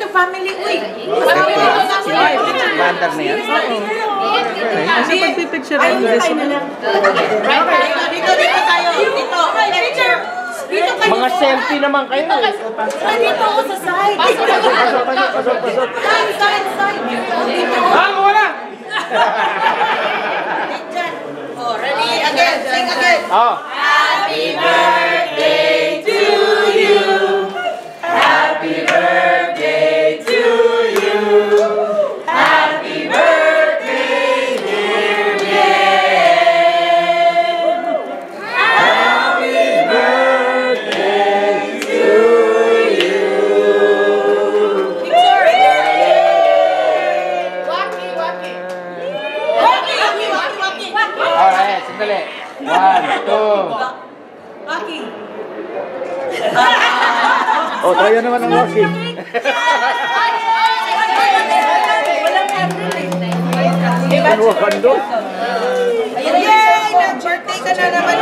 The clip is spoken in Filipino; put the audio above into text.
family, uy. Bandar na yan? Kasi pagpipicture Ayun, ang tayo na lang. Dito tayo. Dito. Picture. Dito kayo. Mga selfie naman kayo. Dito ako sa side. Pasok. Side. Dito. Wala! Diyan. Oh, ready? Again. Sing again. Oh. Happy birthday to you. Happy birthday to you. Happy birthday, dear Jen. Happy birthday to you. Waki. Alright, sandali. 1, 2. Waki. Oh, tayo naman ang waki. Walang candle eh. Ano, kando? Yay! Nag-birthday ka na naman.